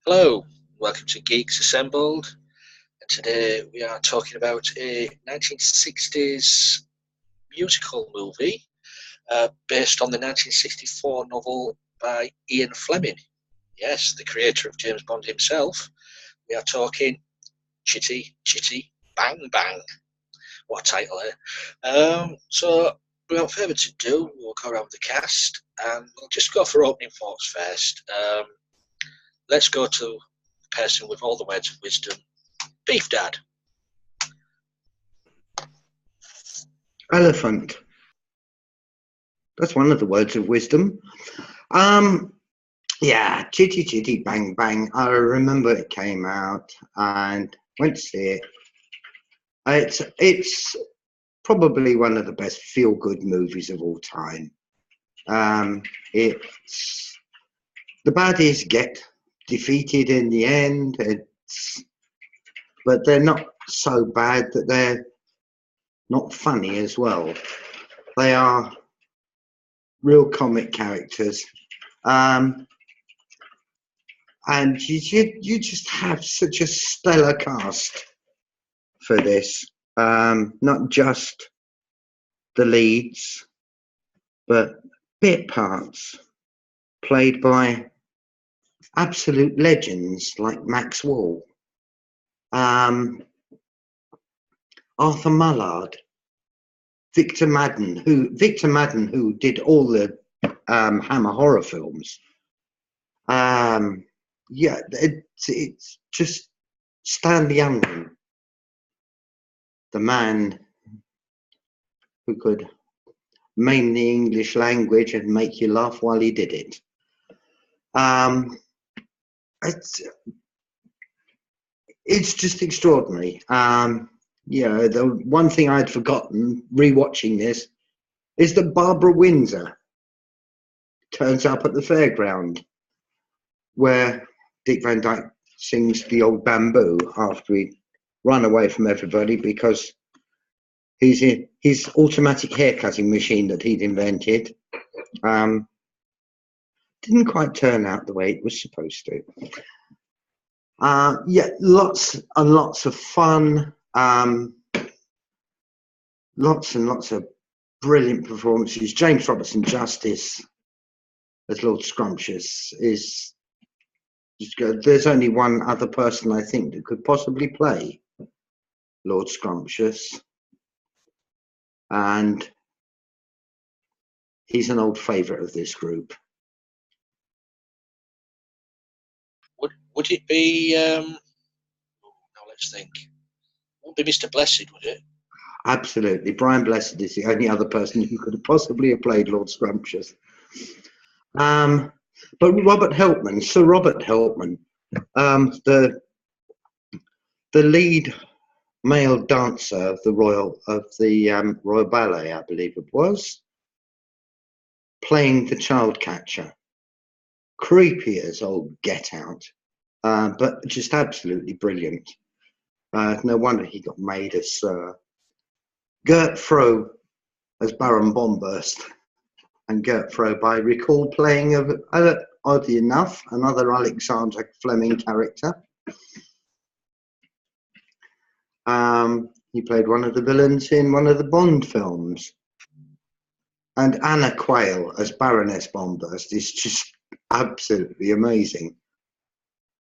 Hello, welcome to Geeks Assembled. And today we are talking about a 1960s musical movie based on the 1964 novel by Ian Fleming. Yes, the creator of James Bond himself. We are talking Chitty Chitty Bang Bang. What a title, eh? So, without further ado, we'll go around the cast and we'll just go for opening thoughts first. Let's go to the person with all the words of wisdom, Beef Dad. Elephant. That's one of the words of wisdom. Yeah, Chitty Chitty Bang Bang. I remember it came out and went to see it. It's probably one of the best feel-good movies of all time. It's the baddies get defeated in the end, but they're not so bad that they're not funny as well. They are real comic characters, and you just have such a stellar cast for this. Not just the leads, but bit parts played by absolute legends like Max Wall, Arthur Mullard, Victor Madden, who did all the Hammer horror films. Yeah, it's just Stanley Youngman, the man who could maim the English language and make you laugh while he did it. It's just extraordinary. Yeah, the one thing I'd forgotten rewatching this is that Barbara Windsor turns up at the fairground where Dick Van Dyke sings the old Bamboo after he run away from everybody because his automatic hair cutting machine that he'd invented didn't quite turn out the way it was supposed to. Yeah, lots and lots of fun. Lots and lots of brilliant performances. James Robertson Justice as Lord Scrumptious is good. There's only one other person I think that could possibly play Lord Scrumptious, and he's an old favourite of this group. Would it be? Now let's think. Wouldn't be Mr. Blessed, would it? Absolutely, Brian Blessed is the only other person who could have possibly have played Lord Scrumptious. But Robert Helpman, Sir Robert Helpman, the lead male dancer of the Royal Ballet, I believe it was, playing the child catcher. Creepy as old get out, but just absolutely brilliant. No wonder he got made as Sir. Gert Froh as Baron Bombburst, and Gert Froh, I recall, playing, oddly enough, another Alexander Fleming character. He played one of the villains in one of the Bond films. And Anna Quayle as Baroness Bombburst is just absolutely amazing.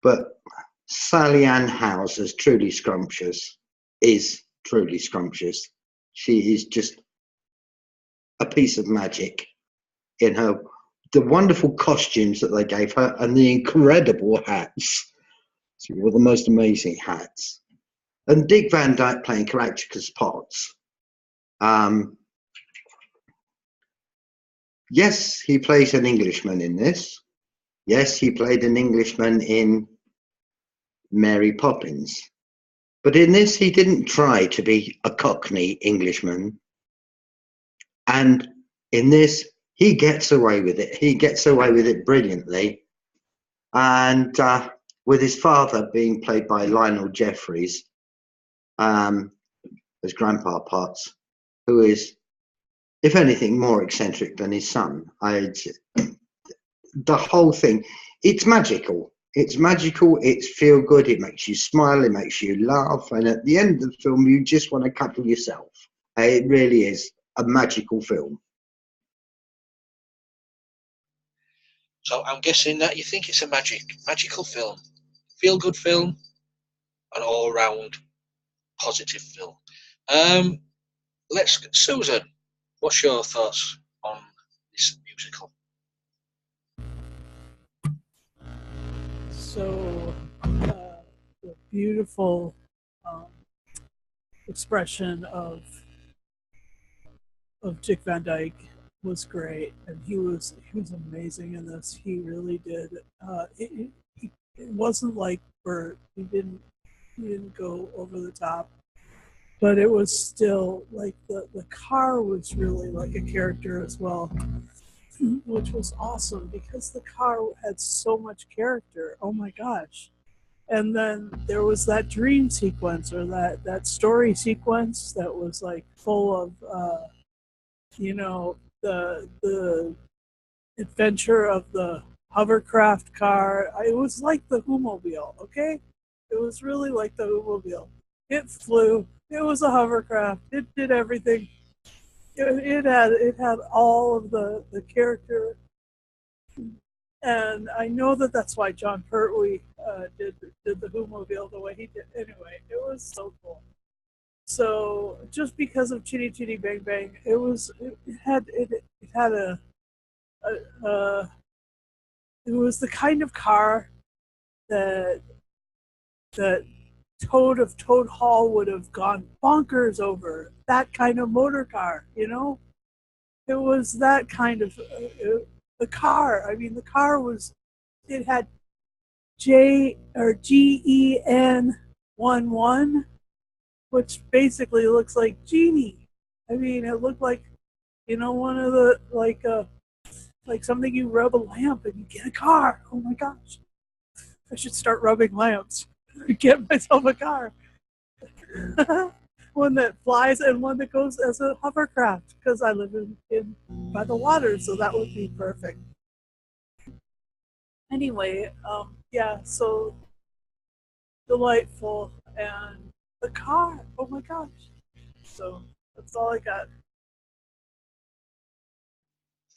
But Sally Ann Howes as Truly Scrumptious is truly scrumptious. She is just a piece of magic in her, the wonderful costumes that they gave her and the incredible hats. She wore the most amazing hats. And Dick Van Dyke playing Caractacus Potts. Yes, he plays an Englishman in this. Yes, he played an Englishman in Mary Poppins. But in this, he didn't try to be a Cockney Englishman. And in this, he gets away with it. He gets away with it brilliantly. And with his father being played by Lionel Jeffries as Grandpa Potts, who is, if anything, more eccentric than his son. The whole thing, it's magical. It's magical, it's feel good, it makes you smile, it makes you laugh, and at the end of the film, you just want to cuddle yourself. It really is a magical film. So I'm guessing that you think it's a magical film, feel good film, an all round positive film. Susan, what's your thoughts on this musical? So, the beautiful expression of Dick Van Dyke was great, and he was amazing in this. He really did. It wasn't like Bert. He didn't go over the top, but it was still like the car was really like a character as well, which was awesome because the car had so much character. Oh my gosh. And then there was that dream sequence, or that story sequence that was like full of the adventure of the hovercraft car. It was like the Whomobile, okay? It was really like the Whomobile. It flew. It was a hovercraft. It did everything. It had all of the character, and I know that's why John Pertwee did the Whomobile the way he did. Anyway, it was so cool. So just because of Chitty Chitty Bang Bang, it had a it was the kind of car that Toad of Toad Hall would have gone bonkers over. That kind of motor car, you know? It was that kind of the car. I mean, the car it had GEN11, which basically looks like Genie. I mean, it looked like, one of the, like something you rub a lamp and you get a car. Oh my gosh. I should start rubbing lamps. Get myself a car. One that flies and one that goes as a hovercraft, because I live in by the water, so that would be perfect. Anyway, yeah, so delightful, and the car, oh my gosh. So that's all I got.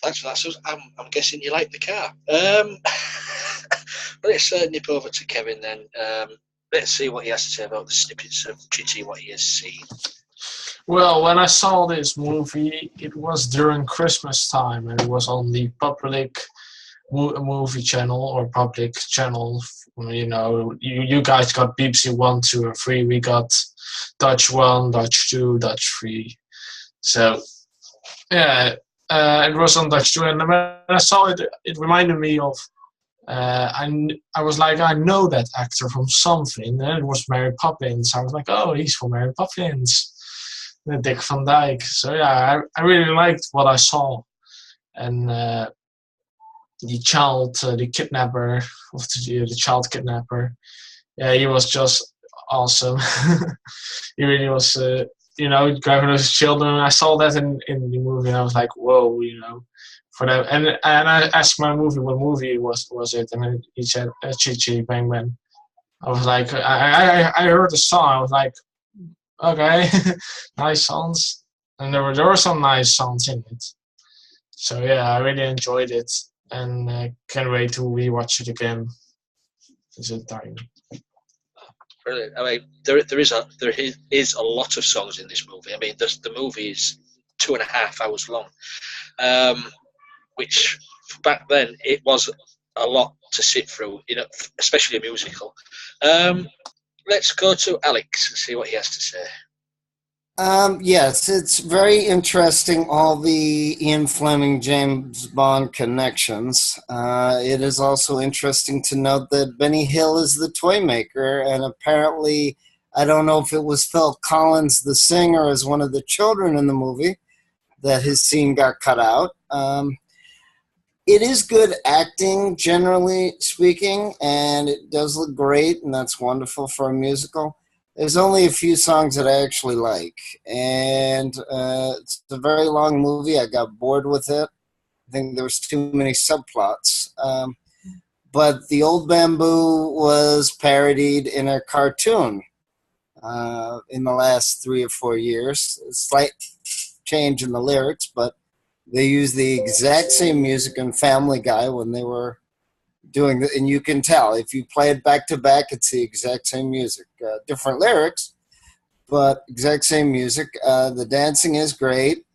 Thanks for that, Susan. I'm guessing you like the car. Let's nip over to Kevin then. Let's see what he has to say about the snippets of Chitty, what he has seen. Well, when I saw this movie, it was during Christmas time, and it was on the public movie channel or public channel. You guys got BBC 1, 2, and 3. We got Dutch 1, Dutch 2, Dutch 3. So, yeah, it was on Dutch 2, and when I saw it, it reminded me of. I was like, I know that actor from something, and it was Mary Poppins. I was like, oh, he's from Mary Poppins, Dick Van Dyke. So yeah, I really liked what I saw, and the kidnapper, of the child kidnapper. Yeah, he was just awesome. He really was, grabbing those children. I saw that in the movie, and I was like, whoa, for that. And I asked my movie, what movie was it? And he said, Chitty Chitty Bang Bang. I was like, I heard the song. I was like, okay, nice songs. And there were some nice songs in it. So yeah, I really enjoyed it, and can't wait to rewatch it again. Is it time? Brilliant. I mean, there is a lot of songs in this movie. I mean, the movie is 2.5 hours long, which back then it was a lot to sit through, especially a musical. Let's go to Alex and see what he has to say. Yes, it's very interesting, all the Ian Fleming, James Bond connections. It is also interesting to note that Benny Hill is the toy maker, and apparently, I don't know if it was Phil Collins, the singer, as one of the children in the movie, that his scene got cut out. It is good acting, generally speaking, and it does look great, and that's wonderful for a musical. There's only a few songs that I actually like, and it's a very long movie. I got bored with it. I think there was too many subplots. but the old bamboo was parodied in a cartoon in the last 3 or 4 years. A slight change in the lyrics, but they used the exact same music in Family Guy when they were doing it, and you can tell if you play it back to back, it's the exact same music, different lyrics, but exact same music. The dancing is great.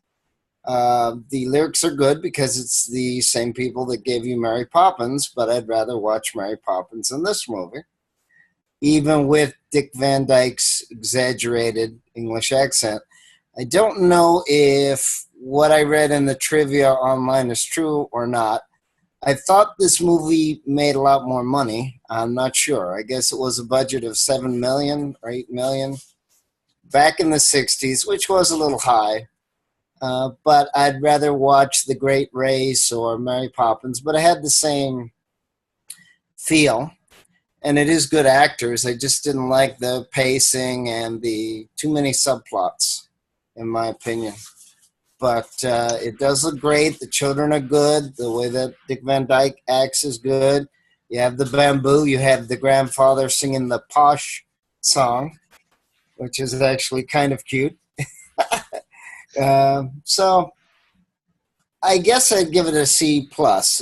The lyrics are good because it's the same people that gave you Mary Poppins, but I'd rather watch Mary Poppins in this movie, even with Dick Van Dyke's exaggerated English accent. I don't know if what I read in the trivia online is true or not. I thought this movie made a lot more money. I'm not sure. I guess it was a budget of $7 million or $8 million back in the 60s, which was a little high. But I'd rather watch The Great Race or Mary Poppins, but it had the same feel. And it is good actors. I just didn't like the pacing and the too many subplots, in my opinion. But it does look great. The children are good. The way that Dick Van Dyke acts is good. You have the bamboo. You have the grandfather singing the posh song, which is actually kind of cute. So I guess I'd give it a C+.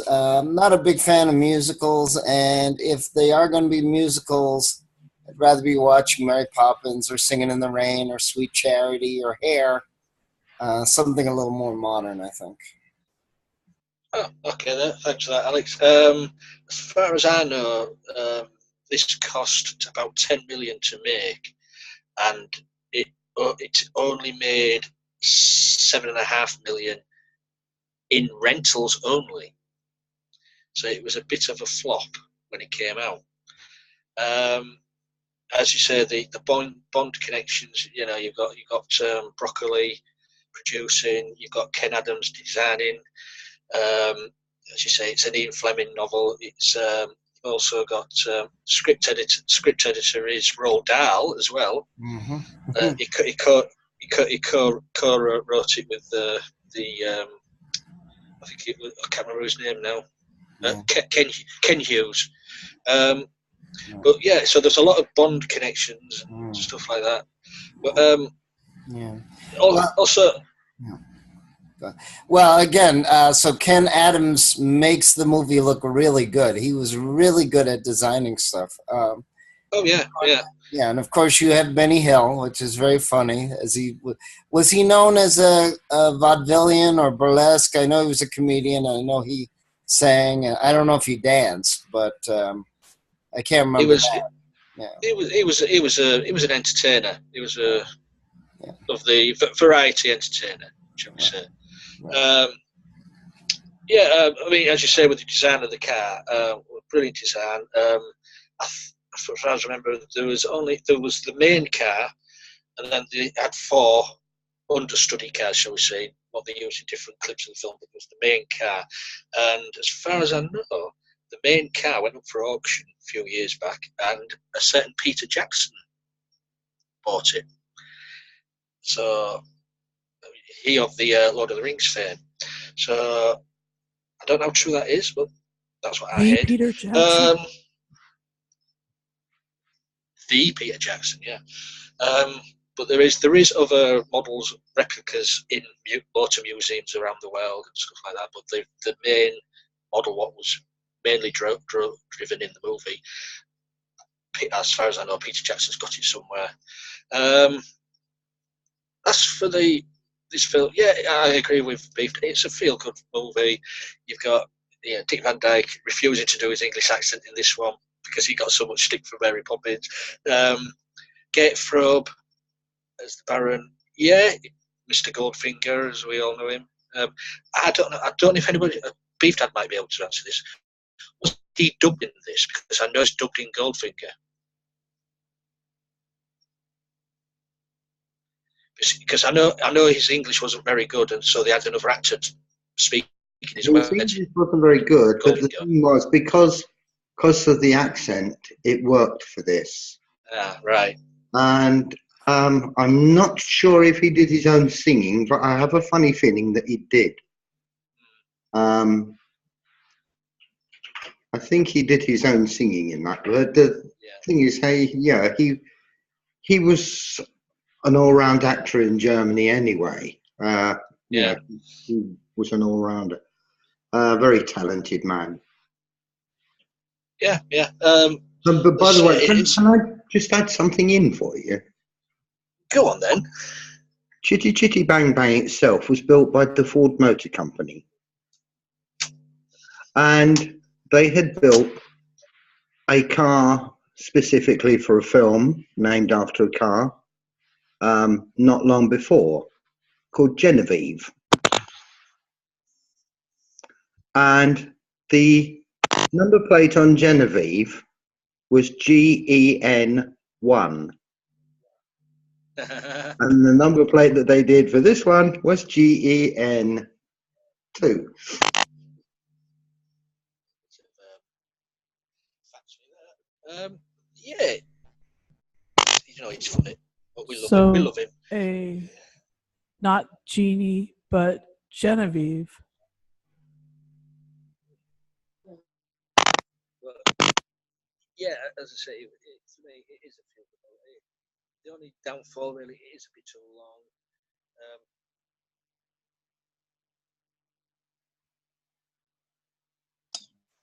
I'm not a big fan of musicals, and if they are going to be musicals, I'd rather be watching Mary Poppins or Singing in the Rain or Sweet Charity or Hair. Something a little more modern, I think. Oh, okay. Thanks for that, Alex. As far as I know, this cost about 10 million to make, and it only made 7.5 million in rentals only. So it was a bit of a flop when it came out. As you say, the Bond connections. You know, you've got Broccoli producing, you've got Ken Adams designing. As you say, it's an Ian Fleming novel. It's also got script editor is Roald Dahl as well. Mm-hmm. He co-wrote it with the I think I can't remember his name now. Ken Hughes. But yeah, so there's a lot of Bond connections and stuff like that. But yeah. Also. Well, again, so Ken Adams makes the movie look really good. He was really good at designing stuff. Oh yeah. Yeah, and of course you have Benny Hill, which is very funny. As he was he known as a vaudevillian or burlesque? I know he was a comedian. I know he sang. I don't know if he danced, but I can't remember. He was an entertainer. He was of the variety entertainer, shall we say? Right. I mean, as you say, with the design of the car, brilliant design. As far as I remember, there was the main car, and then they had 4 understudy cars, shall we say, what they used in different clips of the film. It was the main car, and as far as I know, the main car went up for auction a few years back, and a certain Peter Jackson bought it. So he of the Lord of the Rings fame. So I don't know how true that is, but that's what I heard. Peter Jackson. The Peter Jackson, yeah. But there is other models, replicas in motor museums around the world and stuff like that. But the main model, what was mainly driven in the movie, as far as I know, Peter Jackson's got it somewhere. As for this film, yeah, I agree with Beef. It's a feel-good movie. You've got Dick Van Dyke refusing to do his English accent in this one because he got so much stick from Mary Poppins. Gate Frobe as the Baron, yeah, Mr. Goldfinger, as we all know him. I don't know if anybody, Beef Dad might be able to answer this. Was he dubbed in this? Because I know it's dubbed in Goldfinger. Because I know his English wasn't very good, and so they had another actor speaking his words. His English wasn't very good, but the thing was, because of the accent, it worked for this. Ah, right. And I'm not sure if he did his own singing, but I have a funny feeling that he did. I think he did his own singing in that. But the thing is, he was an all-round actor in Germany anyway. Yeah. He was an all-rounder. Very talented man. Yeah. But by the way, it's, can I just add something in for you? go on then. Chitty Chitty Bang Bang itself was built by the Ford Motor Company. And they had built a car specifically for a film named after a car not long before, called Genevieve. And the number plate on Genevieve was GEN1. And the number plate that they did for this one was GEN2. Yeah, he's funny, but we love So, him. We love him. Not Jeannie, but Genevieve. But, yeah, as I say, for me, it is a feel good movie. The only downfall, really, it is a bit too long.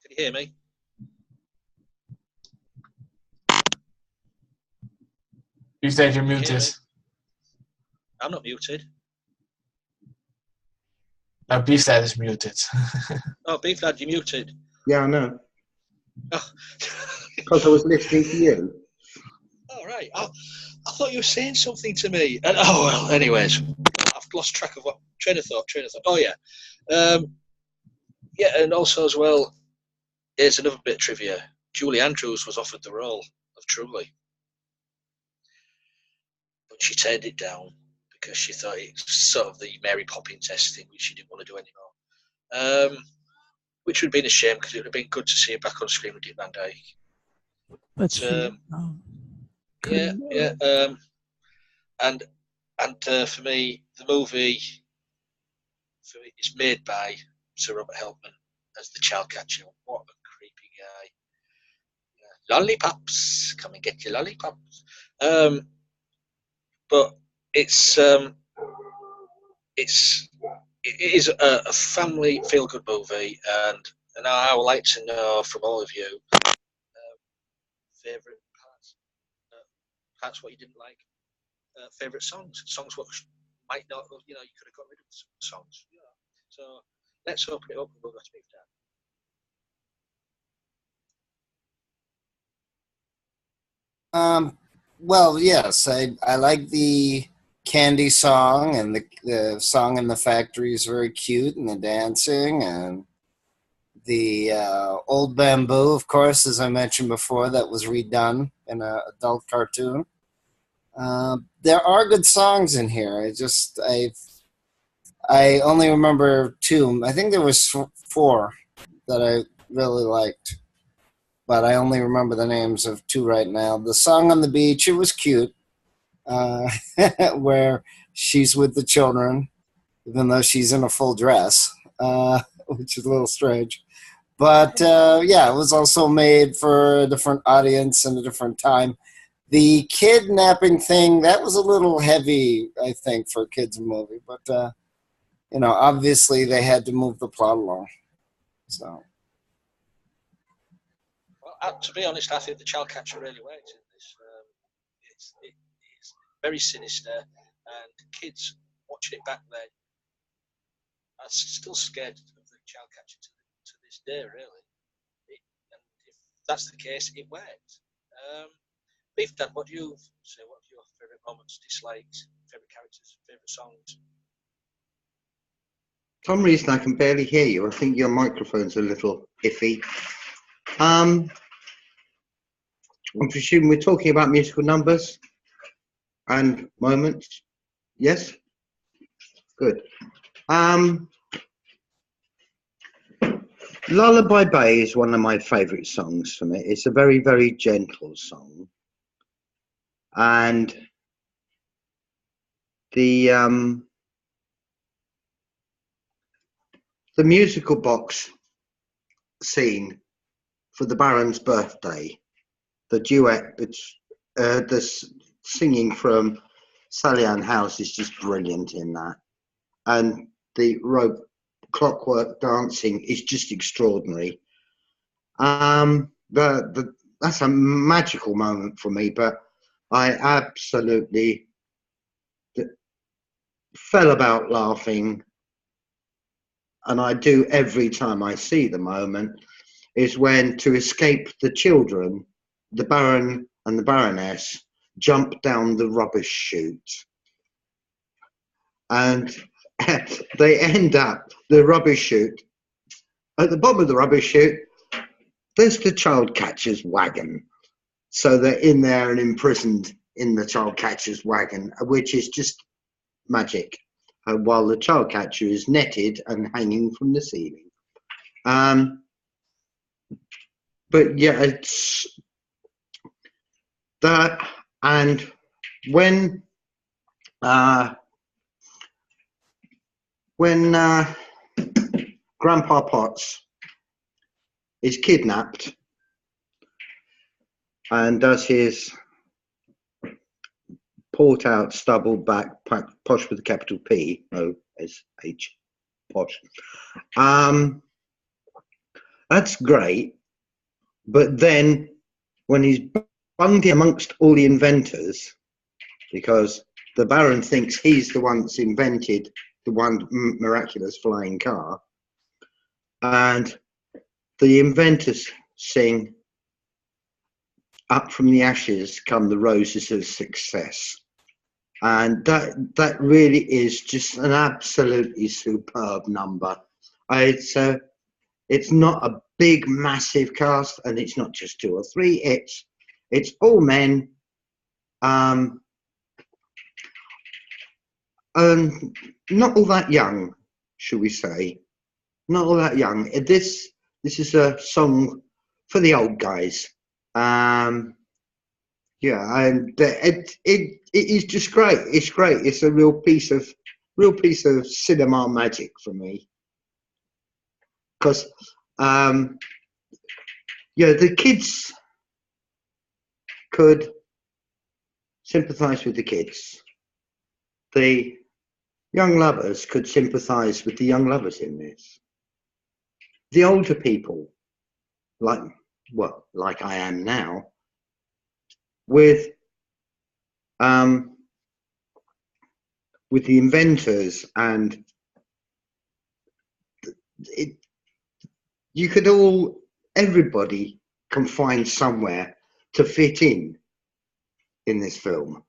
Can you hear me? You said you're muted. I'm not muted. No, Beef Dad is muted. Oh, Beef Dad, you're muted. Yeah, I know. Oh. Because I was listening to you. Oh, right. I thought you were saying something to me. Oh, well, anyways. I've lost track of what... Train of thought. Oh, yeah. Yeah, and also as well, here's another bit of trivia. Julie Andrews was offered the role of Truly. But she turned it down because she thought it's sort of the Mary Poppins-esque thing, which she didn't want to do anymore. Which would have been a shame because it would have been good to see her back on screen with Dick Van Dyke. But she, and for me, the movie is made by Sir Robert Helpman as the child catcher. What a creepy guy! Yeah. Lollipops, come and get your lollipops. But it is a family feel good movie, and I would like to know from all of you favorite parts what you didn't like, favorite songs what might not, you could have got rid of some songs. So let's open it up and we'll go to Beef Dad. Well, yes, I like the Candy song, and the song in the factory is very cute, and the dancing, and the Old Bamboo, of course, as I mentioned before, that was redone in an adult cartoon. There are good songs in here. I only remember two. I think there was four that I really liked, but I only remember the names of two right now. The song on the beach, it was cute, where she's with the children, even though she's in a full dress, which is a little strange. But yeah, it was also made for a different audience and a different time. The kidnapping thing, that was a little heavy, I think, for a kids' movie. But, obviously they had to move the plot along. So. Well, to be honest, I think the child catcher really works in this. It's very sinister, and kids watching it back then are still scared of the child catcher to this day, really. And if that's the case, it worked. Beef Dad, what do you say? What are your favourite moments, dislikes, favourite characters, favourite songs? For some reason, I can barely hear you. I think your microphone's a little iffy. I'm presuming we're talking about musical numbers and moments. Yes? Good. Lullaby Bay is one of my favourite songs from it. It's a very, very gentle song. And the musical box scene for the Baron's birthday. The duet, singing from Sally Ann House is just brilliant in that, and the rope clockwork dancing is just extraordinary. That's a magical moment for me, but I absolutely fell about laughing, and I do every time I see the moment, is when, to escape the children, the Baron and the Baroness jump down the rubbish chute, and they end up the rubbish chute. At the bottom of the rubbish chute, there's the child catcher's wagon. So they're in there and imprisoned in the child catcher's wagon, which is just magic, while the child catcher is netted and hanging from the ceiling. But yeah, it's that. And when Grandpa Potts is kidnapped and does his port out, stubble back, posh with a capital P, O-S-H, posh. That's great. But then when he's bunged amongst all the inventors, because the Baron thinks he's the one that's invented the one miraculous flying car, and the inventors sing, "Up from the ashes come the roses of success," and that really is just an absolutely superb number. It's not a big massive cast, and it's not just 2 or 3. It's all men, not all that young, shall we say? Not all that young. This is a song for the old guys. Yeah, and it is just great. It's great. It's a real piece of cinema magic for me. Because yeah, the kids could sympathise with the kids. The young lovers could sympathise with the young lovers in this. The older people, like I am now, with the inventors, and everybody can find somewhere to fit in this film.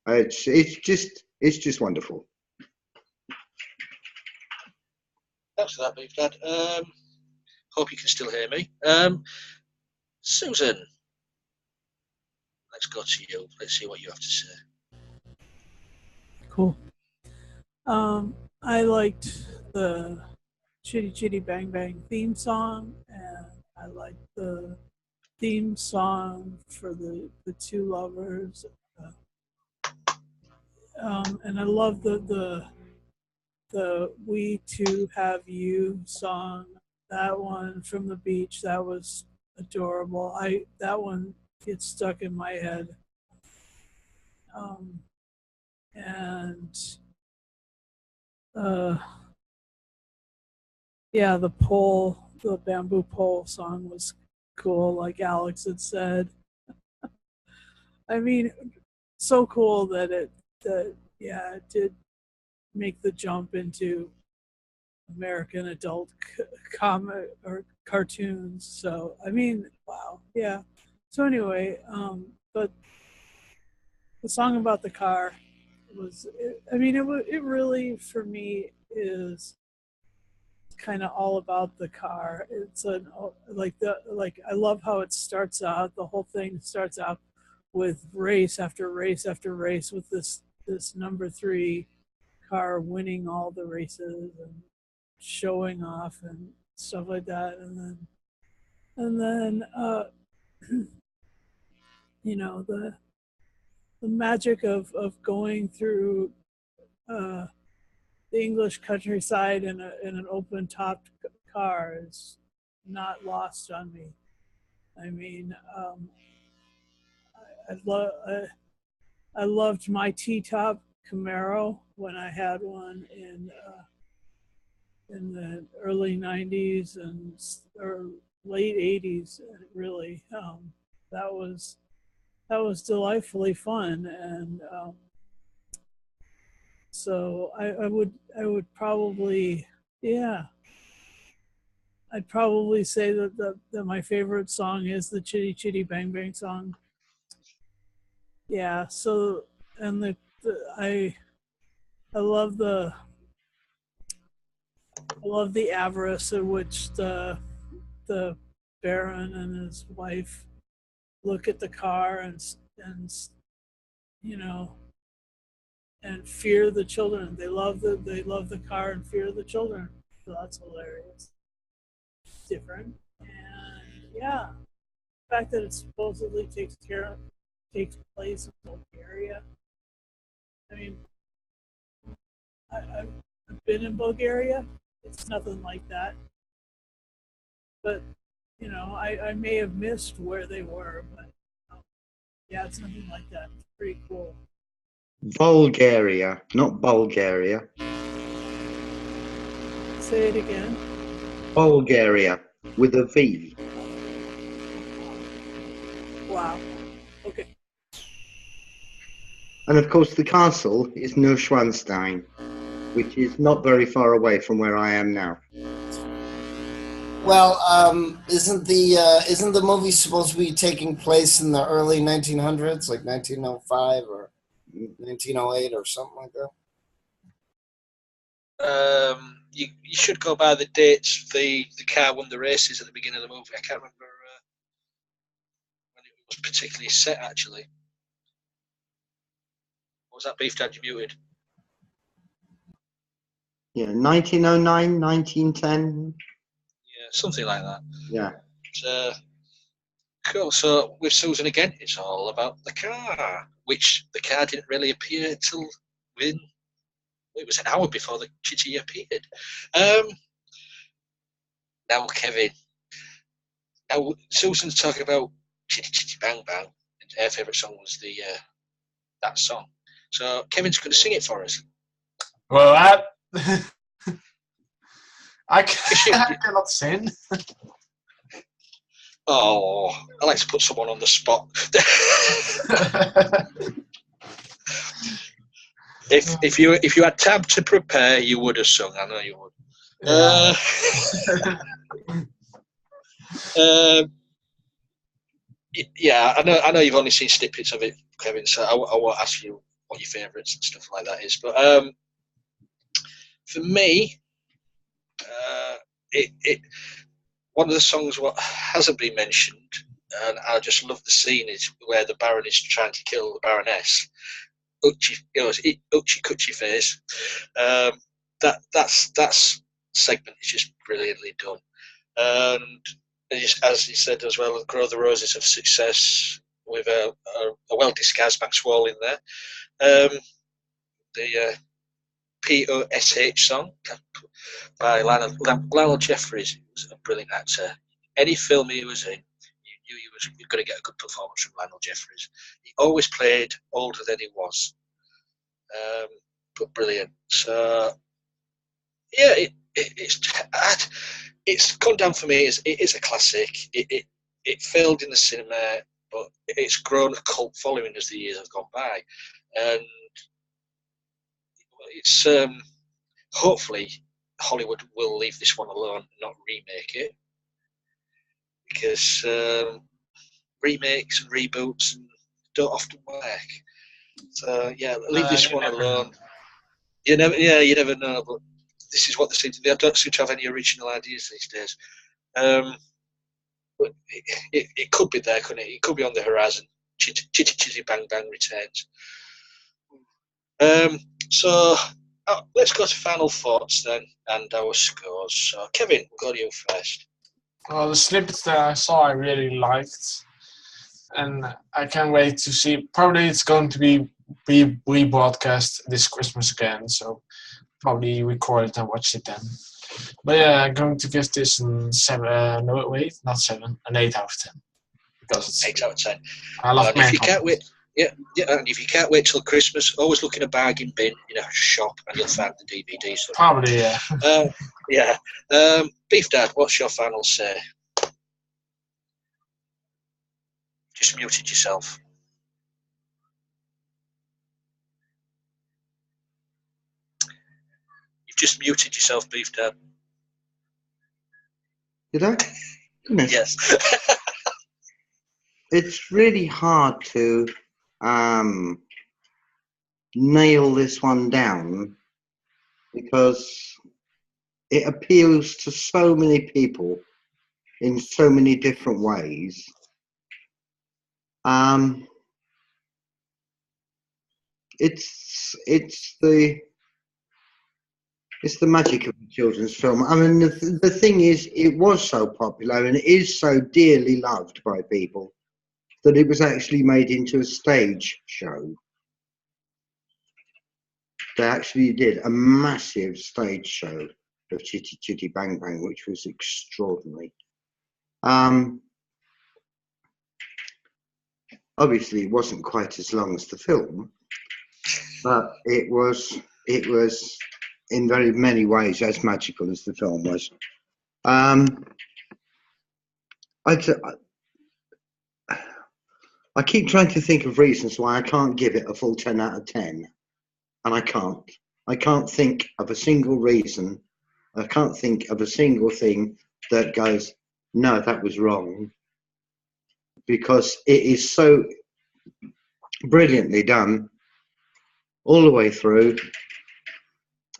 It's just wonderful. Thanks for that, Beef Dad. Hope you can still hear me. Susan, let's go to you. Let's see what you have to say. Cool. I liked the Chitty Chitty Bang Bang theme song, and I liked the theme song for the two lovers, and I love the "We Two Have You" song. That one from the beach, that was adorable. That one gets stuck in my head. And yeah, the bamboo pole song was cool, like Alex had said. I mean, so cool that it did make the jump into American adult comic or cartoons. So I mean, wow, yeah. So anyway, but the song about the car was, it really for me is kind of all about the car. It's I love how it starts out. The whole thing starts out with race after race after race, with this number 3 car winning all the races and showing off and stuff like that, and then you know, the magic of going through the English countryside in an open topped car is not lost on me. I mean, I loved my T-top Camaro when I had one in the early '90s or late '80s. Really, that was delightfully fun, and so I would probably, yeah, I'd probably say that my favorite song is the Chitty Chitty Bang Bang song. Yeah. So, and I love the avarice at which the Baron and his wife look at the car and you know and fear the children. They love the car and fear the children. So that's hilarious. Different, and yeah, the fact that it supposedly takes place in Bulgaria. I mean, I've been in Bulgaria. It's nothing like that, but I may have missed where they were, but yeah, it's nothing like that. It's pretty cool. Bulgaria, not Bulgaria. Say it again. Bulgaria with a V. Wow. Okay. And of course, the castle is Neuschwanstein, which is not very far away from where I am now. Well, isn't the movie supposed to be taking place in the early 1900s, like 1905 or 1908 or something like that? You should go by the dates. The car won the races at the beginning of the movie. I can't remember when it was particularly set, actually. What was that, Beef Dad? You muted? Yeah, 1909, 1910. Yeah, something like that. Yeah. Cool. So with Susan again, it's all about the car, which the car didn't really appear till it was an hour before the Chitty appeared. Now, Kevin. Now, Susan's talking about Chitty Chitty Bang Bang, and her favourite song was that song. So Kevin's going to sing it for us. Well, I cannot sing. Oh, I like to put someone on the spot. If you had time to prepare, you would have sung. I know you would. Yeah, I know you've only seen snippets of it, Kevin. So I won't ask you what your favourites and stuff like that is. But for me, one of the songs what hasn't been mentioned, and I just love the scene, is where the Baron is trying to kill the Baroness. Uchi Coochie Face. That's segment is just brilliantly done, and as he said as well, grow the roses of success with a well disguised Max Wall in there. The POSH song by Lionel Jeffries. He was a brilliant actor. Any film he was in, you knew you were going to get a good performance from Lionel Jeffries. He always played older than he was, but brilliant. So yeah, it's gone down for me. It is a classic. It failed in the cinema, but it's grown a cult following as the years have gone by, and it's hopefully Hollywood will leave this one alone and not remake it, because remakes and reboots don't often work. So yeah, leave this one alone. You never know. But this is what they seem to. They don't seem to have any original ideas these days. But it could be there, couldn't it? It could be on the horizon. Chitty Chitty Bang Bang returns. So let's go to final thoughts then and our scores. So Kevin, we'll go to you first. Well, the snippets that I saw, I really liked, and I can't wait to see. Probably it's going to be rebroadcast this Christmas again, so probably record it and watch it then. But yeah, I'm going to give this an 7. No, wait, not 7, an 8 out of 10. because it's 8 out of 10. I love And if you can't wait, and if you can't wait till Christmas, always look in a bargain bin in a shop, and you'll find the DVD. So, probably, yeah. yeah. Beef Dad, what's your final say? Just muted yourself. You've just muted yourself, Beef Dad. Did I? Goodness. Yes. It's really hard to nail this one down because it appeals to so many people in so many different ways. It's the magic of a children's film. I mean, the thing is, it was so popular and it is so dearly loved by people that it was actually made into a stage show. They actually did a massive stage show of Chitty Chitty Bang Bang, which was extraordinary. Obviously, it wasn't quite as long as the film, but it was in very many ways as magical as the film was. I keep trying to think of reasons why I can't give it a full 10 out of 10, and I can't. I can't think of a single reason. I can't think of a single thing that goes, no, that was wrong, because it is so brilliantly done all the way through.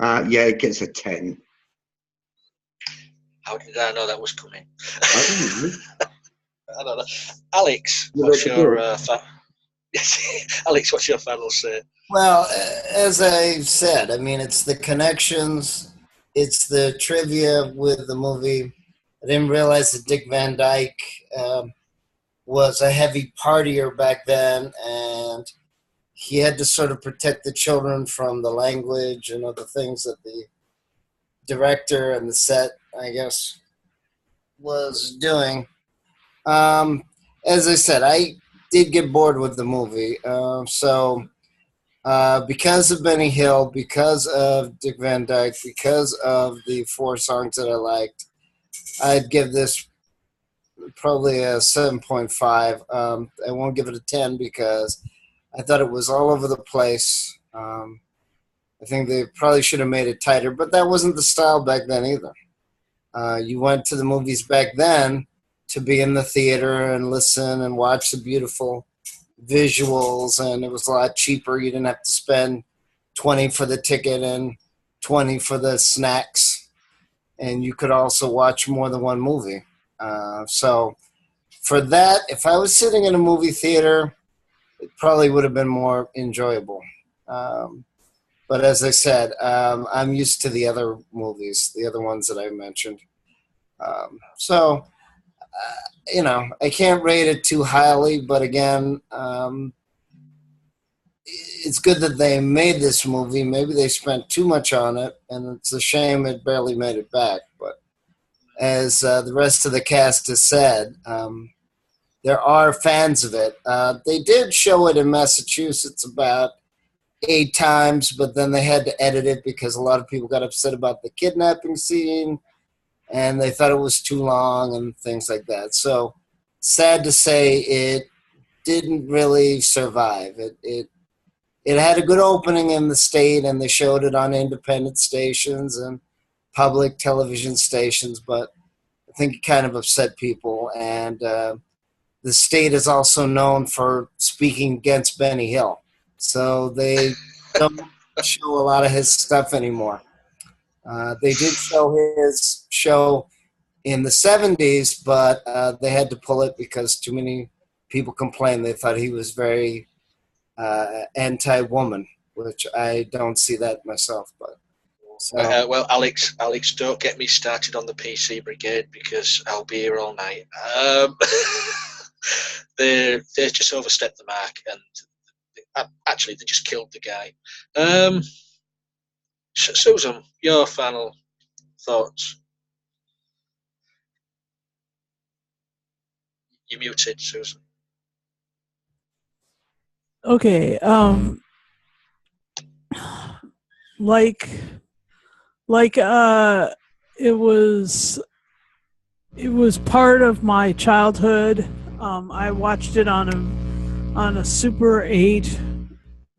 Yeah, it gets a 10. How did I know that was coming? I don't know. I don't know. Alex, what's your Alex, what's your final say? Well, as I said, I mean, it's the connections, it's the trivia with the movie. I didn't realize that Dick Van Dyke was a heavy partier back then, and he had to sort of protect the children from the language and other things that the director and the set, I guess, was doing. As I said, I did get bored with the movie. Because of Benny Hill, because of Dick Van Dyke, because of the 4 songs that I liked, I'd give this probably a 7.5. I won't give it a 10 because I thought it was all over the place. I think they probably should have made it tighter, but that wasn't the style back then either. You went to the movies back then to be in the theater and listen and watch the beautiful visuals, and it was a lot cheaper. You didn't have to spend 20 for the ticket and 20 for the snacks, and you could also watch more than one movie. So for that, if I was sitting in a movie theater, it probably would have been more enjoyable. But as I said, I'm used to the other movies, the other ones that I mentioned. I can't rate it too highly, but again, it's good that they made this movie. Maybe they spent too much on it, and it's a shame it barely made it back. But as the rest of the cast has said, there are fans of it. They did show it in Massachusetts about 8 times, but then they had to edit it because a lot of people got upset about the kidnapping scene, and they thought it was too long and things like that. So sad to say, it didn't really survive. It had a good opening in the state, and they showed it on independent stations and public television stations, but I think it kind of upset people. And the state is also known for speaking against Benny Hill, so they don't show a lot of his stuff anymore. They did show his show in the 70s, but they had to pull it because too many people complained. They thought he was very anti-woman, which I don't see that myself. But well, Alex, don't get me started on the PC Brigade because I'll be here all night. They just overstepped the mark, and actually they just killed the guy. Susan, your final thoughts? You're muted, Susan. Okay. Like it was part of my childhood. I watched it on a Super 8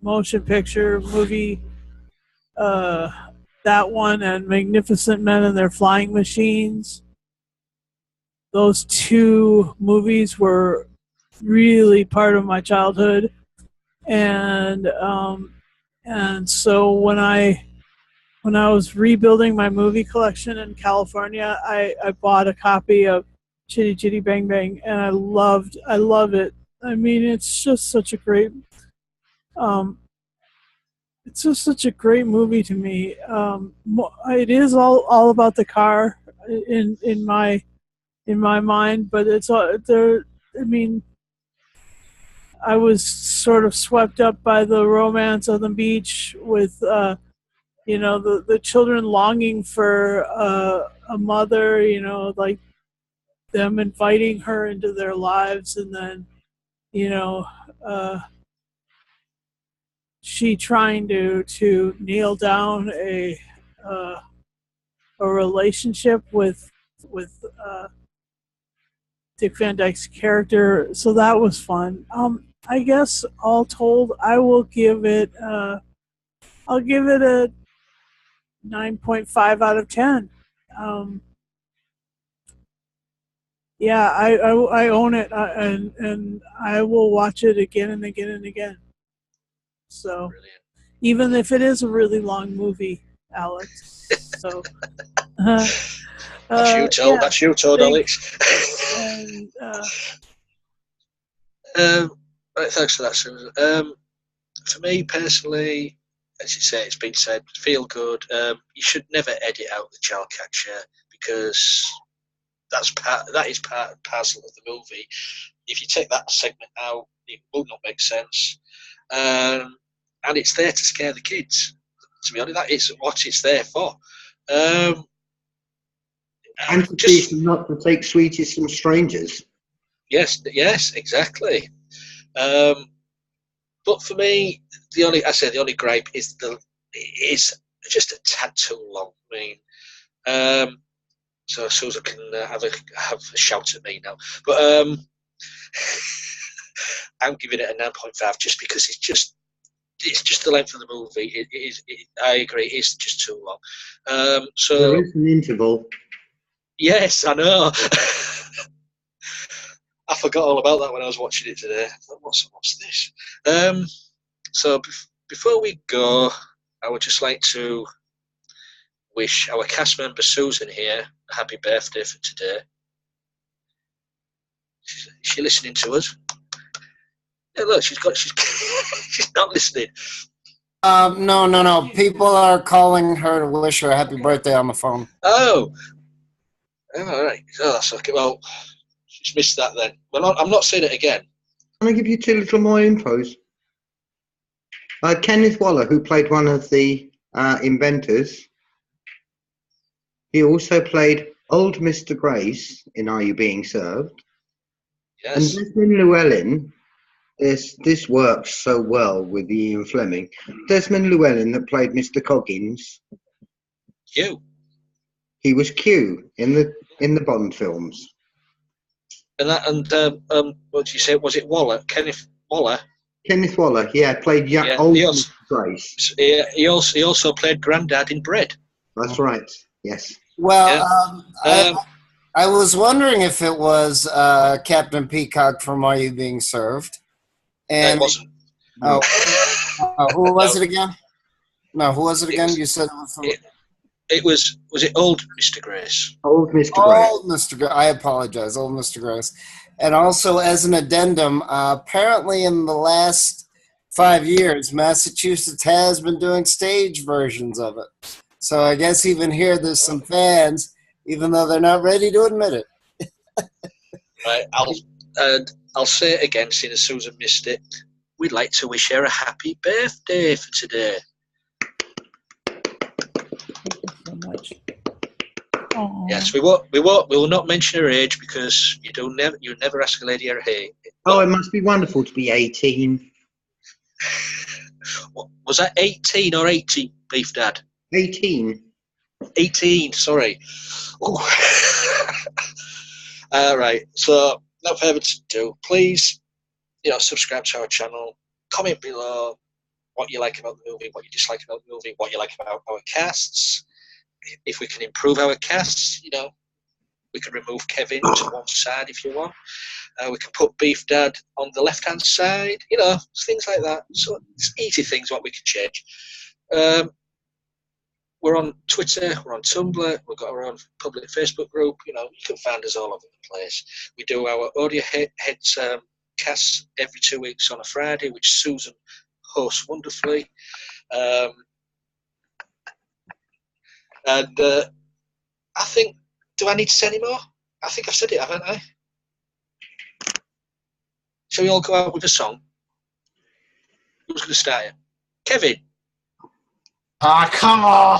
motion picture movie. That one and Magnificent Men and Their Flying Machines. Those two movies were really part of my childhood, and so when I was rebuilding my movie collection in California, I bought a copy of Chitty Chitty Bang Bang, and I love it. I mean, it's just such a great movie to me. It is all about the car in my mind, but it's all there. I mean, I was sort of swept up by the romance on the beach with the children longing for a mother, like them inviting her into their lives, and then she trying to nail down a relationship with Dick Van Dyke's character. So that was fun. I guess all told, I'll give it a 9.5 out of 10. Yeah, I own it, and I will watch it again and again and again. So, Brilliant. even if it is a really long movie, Alex. So, that's you told, Alex. And, right, thanks for that, Susan. For me personally, as you say, it's been said, feel good. You should never edit out the child catcher, because that is part and parcel of the movie. If you take that segment out, it will not make sense. And it's there to scare the kids. To be honest, that is what it's there for. And to teach them not to take sweeties from strangers. Yes, exactly. But for me, the only gripe is it is just a tad too long. I mean, so Susan can have a shout at me now. But I'm giving it a 9.5 just because it's just the length of the movie. I agree, it's just too long. So there is an interval. Yes, I know. I forgot all about that when I was watching it today. I thought, what's this? So before we go, I would just like to wish our cast member Susan here a happy birthday for today. Is she listening to us? Yeah, look, she's not listening. No. People are calling her to wish her a happy birthday on the phone. Oh, all right. Oh, that's okay. Well, she's missed that then. Well, I'm not saying it again. Can I give you two little more infos? Kenneth Waller, who played one of the inventors, he also played old Mr. Grace in Are You Being Served? Yes. And Desmond Llewellyn, this works so well with Ian Fleming. Desmond Llewellyn, that played Mr. Coggins. Q. He was Q in the Bond films. And what did you say? Was it Waller? Kenneth Waller? Kenneth Waller, yeah, played old Mr. Grace. He also played Grandad in Bread. That's right. Yes. Well, I was wondering if it was Captain Peacock from Are You Being Served? And it wasn't. Who was it again? No, who was it again? You said it was. Was it old Mr. Grace? Old Mr. Grace. Old Mr. Grace. I apologize, old Mr. Grace. And also, as an addendum, apparently in the last 5 years, Massachusetts has been doing stage versions of it. So I guess even here there's some fans, even though they're not ready to admit it. Right, I'll say it again, seeing as Susan missed it. We'd like to wish her a happy birthday for today. Thank you so much. Yes, we will not mention her age because you never ask a lady her age. Oh, it must be wonderful to be 18. Was that 18 or 80, Beef Dad? 18. 18, sorry. All right, so no further to do. Please, subscribe to our channel. Comment below what you like about the movie, what you dislike about the movie, what you like about our casts. If we can improve our casts, we can remove Kevin to one side if you want. We can put Beef Dad on the left-hand side, things like that. So it's easy things what we can change. We're on Twitter, we're on Tumblr, we've got our own public Facebook group. You can find us all over the place. We do our audio heads casts every 2 weeks on a Friday, which Susan hosts wonderfully. And I think, do I need to say any more? I think I've said it, haven't I? Shall we all go out with a song? Who's going to start it? Kevin. Ah, come on!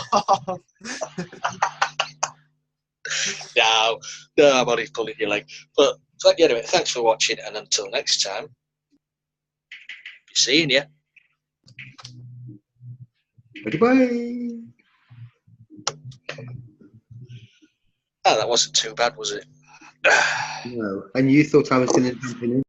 No, I'm only pulling your leg. But anyway, thanks for watching, and until next time, be seeing you. Bye-bye. Oh, that wasn't too bad, was it? No, and you thought I was going to jump in